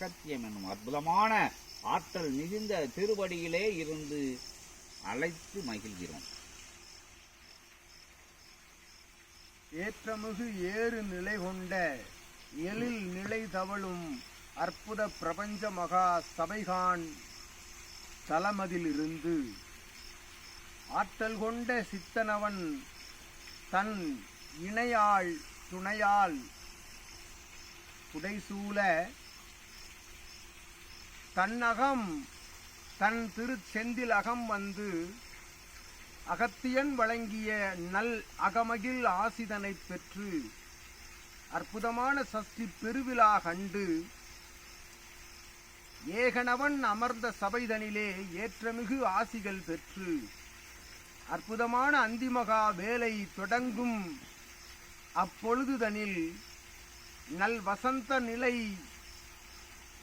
அகத்தியம் என்னும் அற்புதமான ஆற்றல் மிகுந்த திருவடியிலே இருந்து அழைத்து மகிழ்கிறோம். ஏற்றமிகு ஏறு நிலை கொண்ட எழில் நிலை தவழும் அற்புத பிரபஞ்ச மகா சபைகான் தலமதிலிருந்து ஆற்றல் கொண்ட சித்தனவன் தன் இணையாள் துணையால் புடைசூழ தன்னகம் தன் திருச்செந்தில் அகம் வந்து அகத்தியன் வழங்கிய நல் அகமகிழ் ஆசிதனை பெற்று அற்புதமான சஷ்டி பெருவிழா கண்டு ஏகனவன் அமர்ந்த சபைதனிலே ஏற்றமிகு ஆசிகள் பெற்று அற்புதமான அந்திமகா வேலை தொடங்கும் அப்பொழுதுதனில் நல் வசந்த நிலை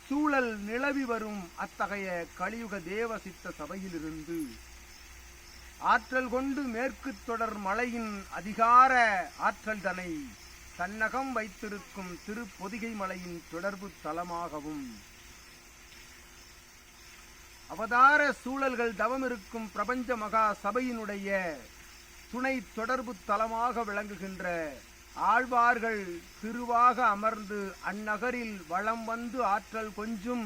சூழல் நிலவி வரும் அத்தகைய கலியுக தேவசித்த சபையிலிருந்து ஆற்றல் கொண்டு மேற்கு தொடர் மலையின் அதிகார ஆற்றல் தனை தன்னகம் வைத்திருக்கும் திருப்பொதிகை மலையின் தொடர்பு தலமாகவும் அவதார சூழல்கள் தவம் இருக்கும் பிரபஞ்ச மகா சபையினுடைய துணை தொடர்பு தலமாக விளங்குகின்ற ஆழ்வார்கள் திருவாக அமர்ந்து அந்நகரில் வளம் வந்து ஆற்றல் கொஞ்சும்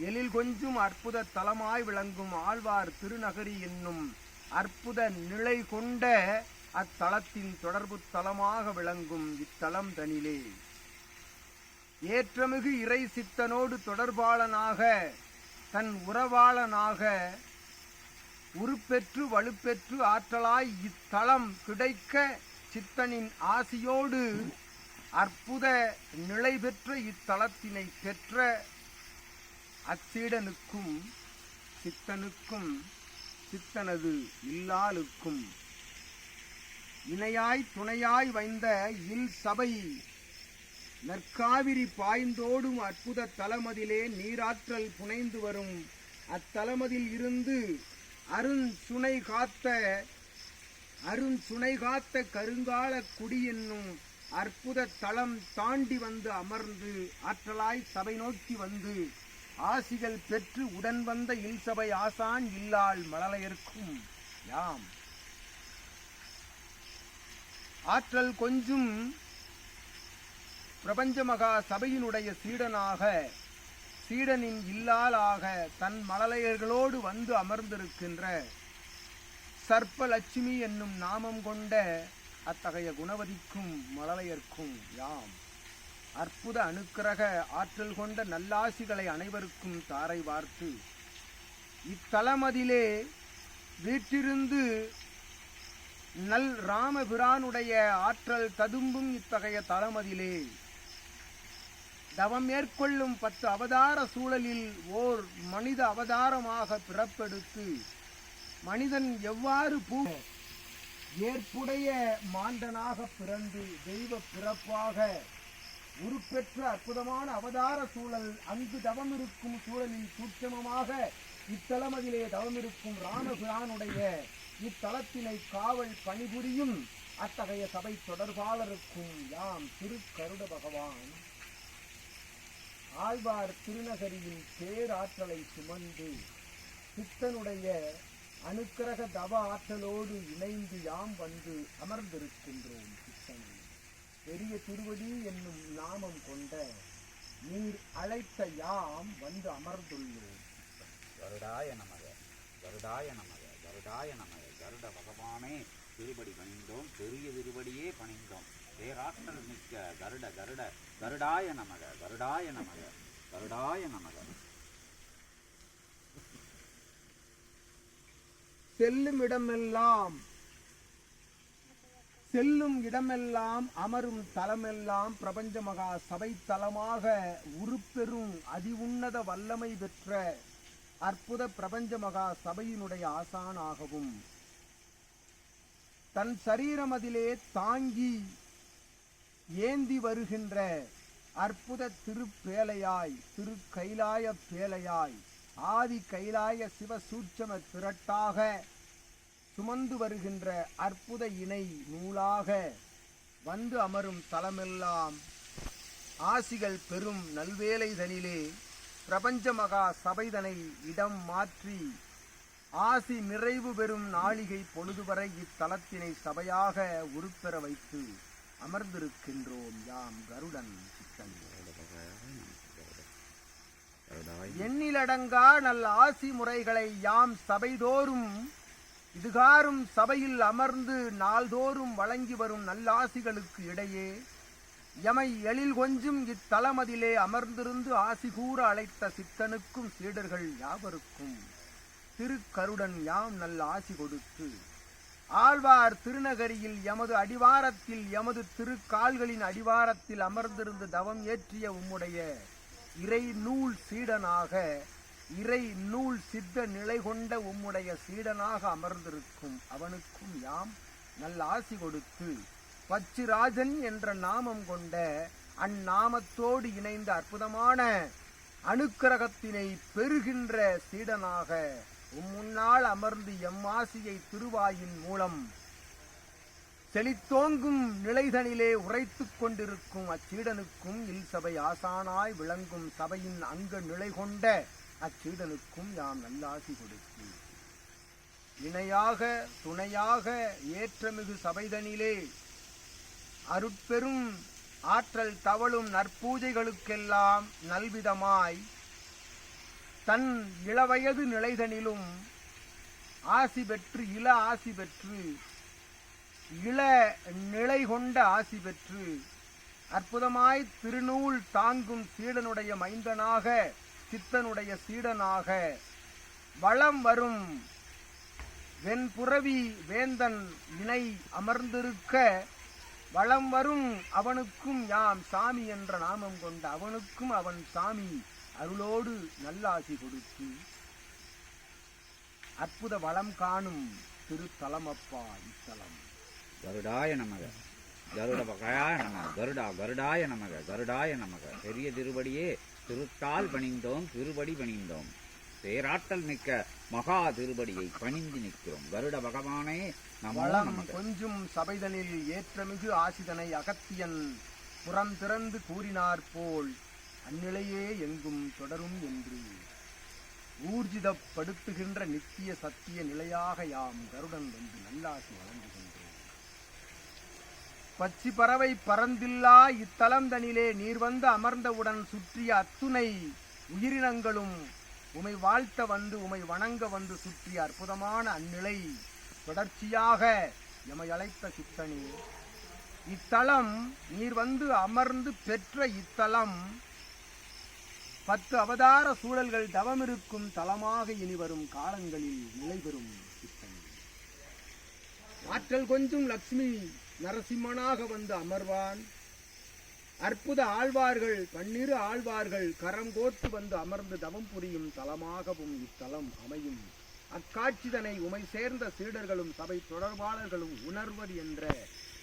எழில் கொஞ்சும் அற்புத தலமாய் விளங்கும் ஆழ்வார் திருநகரி என்னும் அற்புத நிலை கொண்ட அத்தலத்தின் தொடர்பு தலமாக விளங்கும் இத்தலம் தனிலே ஏற்றமிகு இறை சித்தனோடு தொடர்பாளனாக தன் உறவாளனாக உருப்பெற்று வலுப்பெற்று ஆற்றலாய் இத்தலம் கிடைக்க சித்தனின் ஆசியோடு அற்புத நிலை பெற்ற இத்தலத்தினை பெற்ற அச்சீடனுக்கும் சித்தனுக்கும் சித்தனது இல்லாளுக்கும் இணையாய் துணையாய் வைந்த இல் சபை நற்காவிரி பாய்ந்தோடும் அற்புத தலமதிலே நீராற்றல் புனைந்து வரும் அத்தலமதில் இருந்து அருண்சுனை காத்த கருங்கால குடி என்னும் அற்புத தலம் தாண்டி வந்து அமர்ந்து ஆற்றலாய் சபை நோக்கி வந்து ஆசிகள் பெற்று உடன் வந்த இல் சபை ஆசான் இல்லாள் மழலையர்க்கும் யாம் ஆற்றல் கொஞ்சும் பிரபஞ்ச மகா சபையினுடைய சீடனின் இல்லாளாக தன் மழலையர்களோடு வந்து அமர்ந்திருக்கின்ற சர்ப்பலட்சுமி என்னும் நாமம் கொண்ட அத்தகைய குணவதிக்கும் மழலையர்க்கும் யாம் அற்புத அனுக்கிரக ஆற்றல் கொண்ட நல்லாசிகளை அனைவருக்கும் தாரை வார்த்து இத்தலமதிலே வீற்றிருந்து நல் ராமபிரானுடைய ஆற்றல் ததும்பும் இத்தகைய தலமதிலே தவம் மேற்கொள்ளும் 10 அவதார சூழலில் ஓர் மனித அவதாரமாக பிறப்பெடுத்து மனிதன் எவ்வாறு ஏற்புடைய மாந்தனாக பிறந்து தெய்வ பிறப்பாக உருப்பெற்ற அற்புதமான அவதார சூழல் அங்கு தவம் இருக்கும் சூழலில் சூட்சமமாக இத்தலமதிலே தவம் இருக்கும் ராமபிரானுடைய இத்தலத்தினை காவல் பணிபுரியும் அத்தகைய சபை தொடர்பாளருக்கும் யாம் திருக்கருட பகவான் ஆழ்வார் திருநகரியின் பேராற்றலை சுமந்து சித்தனுடைய அனுக்கிரக தவ ஆற்றலோடு இணைந்து யாம் வந்து அமர்ந்திருக்கின்றோம். சித்தன் பெரிய திருவடி என்னும் நாமம் கொண்ட நீர் அழைத்த யாம் வந்து அமர்ந்துள்ளோம். கருடாய நமக கருடாய நமக கருடாய நமக கருட பகவானே திருப்படி பணிந்தோம், பெரிய திருப்படியே பணிந்தோம். பேராற்றல் மிக்க கருட கருட கருடாய நமக கருடாய நமக கருடாய நமக. செல்லும் இடமெல்லாம் அமரும் தலமெல்லாம் பிரபஞ்ச மகா சபை தலமாக உருப்பெறும் அதிஉன்னத வல்லமை பெற்ற அற்புத பிரபஞ்ச மகா சபையினுடைய ஆசானாகவும் தன் சரீரமதிலே தாங்கி ஏந்தி வருகின்ற அற்புத திருப்பேலையாய் திரு கைலாய பேலையாய் ஆதி கைலாய சிவ சூட்சம திரட்டாக சுமந்து வருகின்ற அற்புத இணை நூலாக வந்து அமரும் தலமெல்லாம் ஆசிகள் பெறும் நல்வேலை தனிலே பிரபஞ்ச மகா சபைதனை இடம் மாற்றி ஆசி நிறைவு பெறும் நாளிகை பொழுதுவரை இத்தலத்தினை சபையாக உருப்பெற வைத்து அமர்ந்திருக்கின்றோம் யாம் கருடன் சித்தன். எண்ணிலடங்கா நல் ஆசி முறைகளை யாம் சபைதோறும் இதுகாரும் சபையில் அமர்ந்து நாள்தோறும் வழங்கி வரும் நல்லாசிகளுக்கு இடையே எமை எழில் கொஞ்சும் இத்தலமதிலே அமர்ந்திருந்து ஆசி கூற அழைத்த சித்தனுக்கும் சீடர்கள் யாவருக்கும் திருக்கருடன் யாம் நல்ல ஆசி கொடுத்து ஆழ்வார் திருநகரியில் எமது அடிவாரத்தில் எமது திருக்கால்களின் அடிவாரத்தில் அமர்ந்திருந்து தவம் ஏற்றிய உம்முடைய இறை நூல் சீடனாக இறை நூல் சித்த நிலை கொண்ட உம்முடைய சீடனாக அமர்ந்திருக்கும் அவனுக்கும் யாம் நல்ல ஆசி கொடுத்து பச்சிராஜன் என்ற நாமம் கொண்ட அந்நாமத்தோடு இணைந்த அற்புதமான அனுக்கிரகத்தினை பெறுகின்ற சீடனாக முன்னால் அமர்ந்து எம்மாசியை திருவாயின் மூலம் செழித்தோங்கும் நிலைதனிலே உரைத்துக் கொண்டிருக்கும் அச்சீடனுக்கும் இல்சபை ஆசானாய் விளங்கும் சபையின் அங்க நிலை கொண்ட அச்சீடனுக்கும் யாம் நல்லாசி கொடுத்து இணையாக துணையாக ஏற்றமிகு சபைதனிலே அருட்பெரும் ஆற்றல் தவழும் நற்பூஜைகளுக்கெல்லாம் நல்விதமாய் தன் இளவயது நிலைதனிலும் ஆசி பெற்று இள ஆசி பெற்று இள நிலை கொண்ட ஆசி பெற்று அற்புதமாய் திருநூல் தாங்கும் சீடனுடைய மைந்தனாக சித்தனுடைய சீடனாக வளம் வரும் வெண்புறவி வேந்தன் இணை அமர்ந்திருக்க வளம் வரும் அவனுக்கும் யாம் சாமி என்ற நாமம் கொண்ட அவனுக்கும் அவன் சாமி அருளோடு நல்லாசி கொடுத்து அற்புத வளம் காணும் திருத்தலமப்பா இத்தலம். கருடாய நமக கருட பகாய நமக கருடாய நமக கருடாய நமக. பெரிய திருவடியே திருத்தால் பணிந்தோம் திருவடி பணிந்தோம் பேராற்றல் மிக்க மகா திருவடியை பணிந்து நிற்கிறோம். கருட பகவானே வளம் கொஞ்சும் சபைதனில் ஏற்றமிகு ஆசிதனை அகத்தியன் புறம் திறந்து கூறினார் போல் அந்நிலையே எங்கும் தொடரும் என்று ஊர்ஜிதப்படுத்துகின்ற நித்திய சத்திய நிலையாக யாம் கருடன் வந்து நல்லாசி வழங்குகின்றோம். பச்சி பறவை பறந்தில்லா இத்தலந்தனிலே நீர் வந்து அமர்ந்தவுடன் சுற்றிய அத்துணை உயிரினங்களும் உமை வாழ்த்த வந்து உமை வணங்க வந்து சுற்றிய அற்புதமான அந்நிலை தொடர்ச்சியாக எமை அழைத்த சித்தனே இத்தலம் நீர் வந்து அமர்ந்து பெற்ற இத்தலம் 10 அவதார சூழல்கள் தவமிருக்கும் தலமாக இனி வரும் காலங்களில் நிலை பெறும் சித்தனே. ஆற்றல் கொஞ்சும் லட்சுமி நரசிம்மனாக வந்து அமர்வான். அற்புத ஆழ்வார்கள் 12 ஆழ்வார்கள் கரம் கோர்த்து வந்து அமர்ந்து தவம் புரியும் தலமாகவும் இத்தலம் அமையும். அக்காட்சிதனை உமை சேர்ந்த சீடர்களும் சபை தொடர்பாளர்களும் உணர்வர் என்ற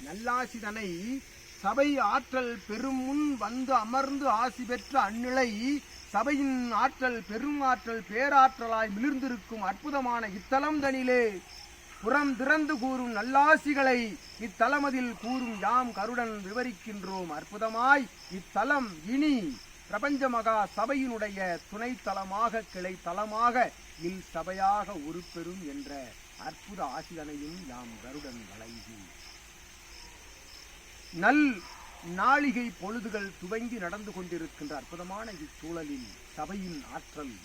நல்லாசிதனை சபை ஆற்றல் பெரும் முன் வந்து அமர்ந்து ஆசி பெற்ற அந்நிலை சபையின் ஆற்றல் பெரும் ஆற்றல் பேராற்றலாய் மிளிர்ந்திருக்கும் அற்புதமான இத்தலம் தனிலே புறம் திறந்து கூறும் நல்லாசிகளை இத்தலமதில் கூறும் யாம் கருடன் விவரிக்கின்றோம். அற்புதமாய் இத்தலம் இனி பிரபஞ்ச மகா சபையினுடைய துணை தலமாக கிளை தலமாக இல் சபையாக உருப்பெறும் என்ற அற்புத ஆசிதனையும் யாம் கருடன் வழங்கி நல் நாளிகை பொழுதுகள் துவங்கி நடந்து கொண்டிருக்கின்ற அற்புதமான இச்சூழலில் சபையின் ஆற்றல்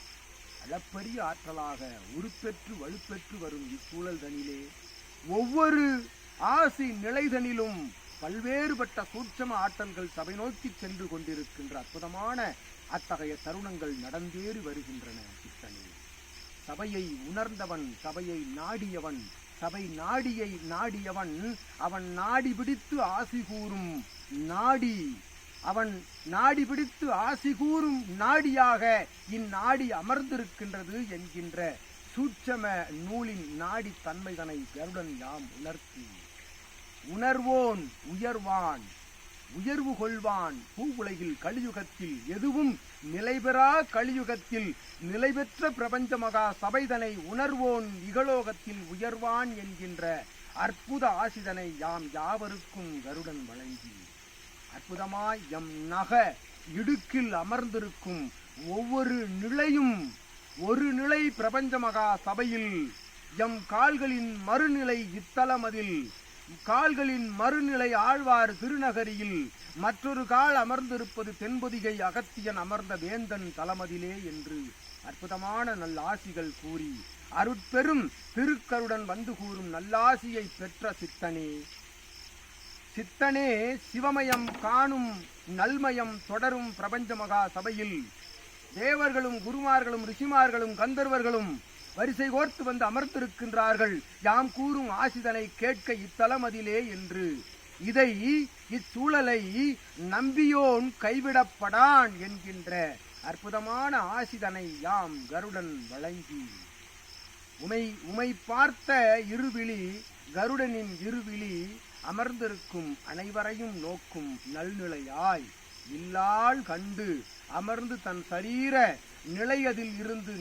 அளப்பரிய ஆற்றலாக உருப்பெற்று வலுப்பெற்று வரும் இச்சூழல் தனிலே ஒவ்வொரு ஆசி நிலைதனிலும் பல்வேறுபட்ட சூட்சம ஆற்றல்கள் சபை நோக்கி சென்று கொண்டிருக்கின்ற அற்புதமான அத்தகைய தருணங்கள் நடந்தேறி வருகின்றன. சித்தனே சபையை உணர்ந்தவன் சபையை நாடியவன் சபை நாடியை நாடியவன் அவன் நாடி பிடித்து ஆசி கூறும் நாடி அவன் நாடி பிடித்து ஆசி கூறும் நாடியாக இந்நாடி அமர்ந்திருக்கின்றது என்கின்ற சூட்சம நூலின் நாடி தன்மைதனை கருடன் யாம் உணர்த்தி உணர்வோன் உயர்வான் உயர்வு கொள்வான். பூவுலகில் கலியுகத்தில் எதுவும் நிலைபெறா கலியுகத்தில் நிலைபெற்ற பிரபஞ்ச மகா சபைதனை உணர்வோன் இகலோகத்தில் உயர்வான் என்கின்ற அற்புத ஆசிதனை யாம் யாவருக்கும் கருடன் வழங்கி அற்புதமாய் எம் நக இடுக்கில் அமர்ந்திருக்கும் ஒவ்வொரு நிலையும் ஒரு நிலை பிரபஞ்ச மகா சபையில், எம் கால்களின் மறுநிலை இத்தலமதில், கால்களின் மறுநிலை ஆழ்வார் திருநகரியில், மற்றொரு கால் அமர்ந்திருப்பது தென்பொதிகை அகத்தியன் அமர்ந்த வேந்தன் தலமதிலே என்று அற்புதமான நல்லாசிகள் கூறி அருட்பெரும் திருக்கருடன் வந்து கூறும் நல்லாசியை பெற்ற சித்தனே, சித்தனே சிவமயம் காணும் நல்மயம் தொடரும் பிரபஞ்ச மகா சபையில் தேவர்களும் குருமார்களும் ரிஷிமார்களும் கந்தர்வர்களும் வரிசை கோர்த்து வந்து அமர்ந்திருக்கின்றார்கள். யாம் கூறும் ஆசிதனை கேட்க இத்தலமதிலே என்று இதை இச்சூழலை நம்பியோன் கைவிடப்படான் என்கின்ற அற்புதமான ஆசிதனை யாம் கருடன் வழங்கி உமை பார்த்த இருவிழி கருடனின் இருவிழி அமர்ந்திருக்கும் அனைவரையும் நோக்கும் நல்நிலையாய் இல்லாள் கண்டு அமர்ந்து தன் சரீர நிலையதில் இருந்து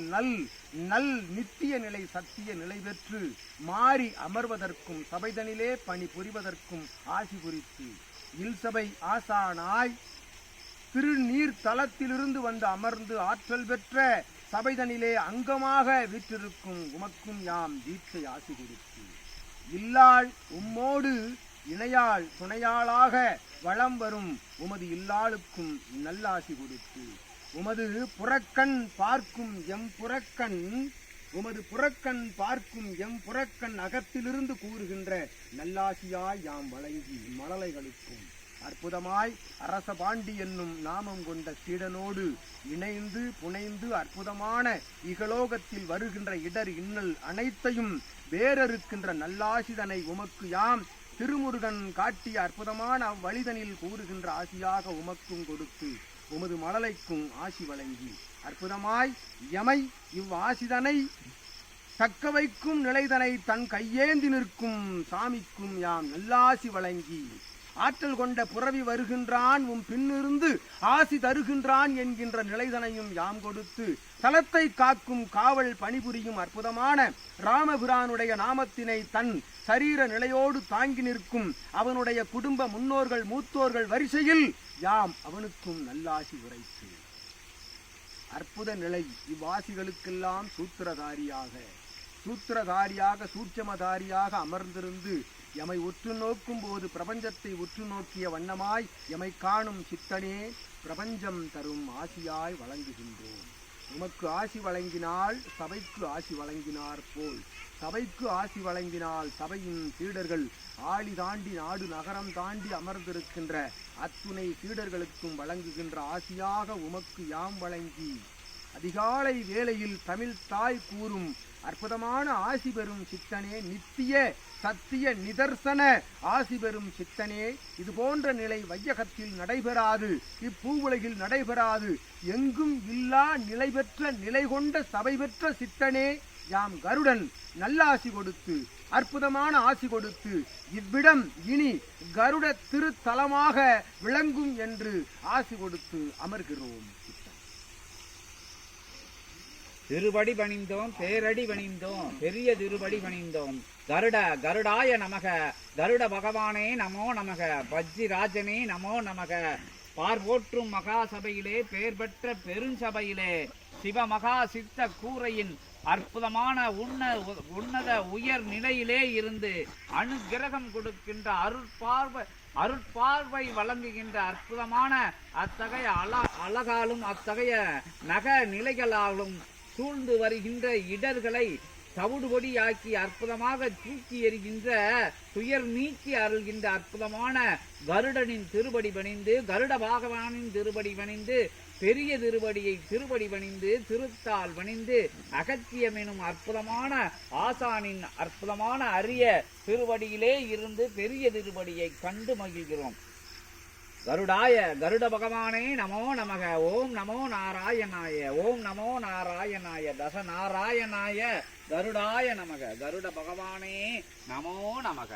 நல் நித்திய நிலை சத்திய நிலை பெற்று மாறி அமர்வதற்கும் சபைதனிலே பணி புரிவதற்கும் ஆசி குறித்து இல்சபை ஆசானாய் திருநீர் தலத்திலிருந்து வந்து அமர்ந்து ஆற்றல் பெற்ற சபைதனிலே அங்கமாக வீற்றிருக்கும் உமக்கும் யாம் தீட்சை ஆசி கொடுத்து இல்லாள் உம்மோடு இணையாள் துணையாளாக வளம் வரும் உமது இல்லாளுக்கும் நல்லாசி கொடுத்து உமது புறக்கண் பார்க்கும் எம் புறக்கண் உமது புறக்கண் பார்க்கும் எம் புறக்கண் அகத்திலிருந்து கூறுகின்ற நல்லாசியாய் யாம் வழங்கி மழலைகளுக்கும் அற்புதமாய் அரசபாண்டி என்னும் நாமம் கொண்ட சீடனோடு இணைந்து புனைந்து அற்புதமான இகலோகத்தில் வருகின்ற இடர் இன்னல் அனைத்தையும் வேறறுக்கின்ற நல்லாசிதனை உமக்கு யாம் திருமுருகன் காட்டிய அற்புதமான அவ்வழிதனில் கூறுகின்ற ஆசியாக உமக்கும் கொடுத்து உமது மழலைக்கும் ஆசி வழங்கி அற்புதமாய் எமை இவ்வாசிதனை தக்க வைக்கும் நிலைதனை தன் கையேந்தி நிற்கும் சாமிக்கும் யாம் நல்லாசி வழங்கி ஆற்றல் கொண்ட புறவி வருகின்றான் உம் பின்னிருந்து ஆசி தருகின்றான் என்கின்ற நிலைதனையும் யாம் கொடுத்து தலத்தை காக்கும் காவல் பணிபுரியும் அற்புதமான ராமபிரானுடைய நாமத்தினை தன் சரீர நிலையோடு தாங்கி நிற்கும் அவனுடைய குடும்ப முன்னோர்கள் மூத்தோர்கள் வரிசையில் யாம் அவனுக்கும் நல்லாசி உரைத்து அற்புத நிலை இவ்வாசிகளுக்கெல்லாம் சூத்திரதாரியாக சூட்சமதாரியாக அமர்ந்திருந்து எமை உற்று நோக்கும் போது பிரபஞ்சத்தை உற்று நோக்கிய வண்ணமாய் எமை காணும் சித்தனே பிரபஞ்சம் தரும் ஆசியாய் வழங்குகின்றோம். உமக்கு ஆசி வழங்கினால் சபைக்கு ஆசி வழங்கினார் போல் சபைக்கு ஆசி வழங்கினால் சபையின் சீடர்கள் ஆளி தாண்டி நாடு நகரம் தாண்டி அமர்ந்திருக்கின்ற அத்துணை சீடர்களுக்கும் வழங்குகின்ற ஆசியாக உமக்கு யாம் வழங்கி அதிகாலை வேளையில் தமிழ் தாய் கூறும் அற்புதமான ஆசி பெறும் சித்தனே நித்திய சத்திய நிதர்சன ஆசி பெறும் சித்தனே இது போன்ற நிலை வையகத்தில் நடைபெறாது இப்பூவுலகில் நடைபெறாது எங்கும் இல்லா நிலை பெற்ற நிலை கொண்ட சபை பெற்ற சித்தனே யாம் கருடன் நல்லாசி கொடுத்து அற்புதமான ஆசி கொடுத்து இவ்விடம் இனி கருட திருத்தலமாக விளங்கும் என்று ஆசி கொடுத்து அமர்கிறோம். திருபடி பணிந்தோம் பேரடி பணிந்தோம் பெரிய திருபடி பணிந்தோம் கருடாய நமக கருட பகவானே நமோ நமக பஜ்ஜிராஜனே நமோ நமக பார்வோற்றும் மகாசபையிலே பேர் பெற்ற பெருஞ்சபையிலே சிவமகா சித்த கூரையின் அற்புதமான உன்னத உயர் நிலையிலே இருந்து அனுகிரகம் கொடுக்கின்ற அருட்பார்வை வழங்குகின்ற அற்புதமான அத்தகைய அழகாலும் அத்தகைய நக நிலைகளாலும் சூழ்ந்து வருகின்ற இடர்களை தவிடுபொடியாக்கி அற்புதமாக தூக்கி எறிகின்ற துயர் நீக்கி அருள்கின்ற அற்புதமான கருடனின் திருபடி பணிந்து கருட பாகவானின் திருபடி பணிந்து பெரிய திருபடி பணிந்து திருத்தால் பணிந்து அகத்தியம் எனும் அற்புதமான ஆசானின் அற்புதமான அரிய திருவடியிலே இருந்து பெரிய திருவடியை கண்டு மகிழ்கிறோம். கருடாய கருட பகவானே நமோ நமக ஓம் நமோ நாராயணாய ஓம் நமோ நாராயணாய தச நாராயணாய கருடாய நமக கருட பகவானே நமோ நமக.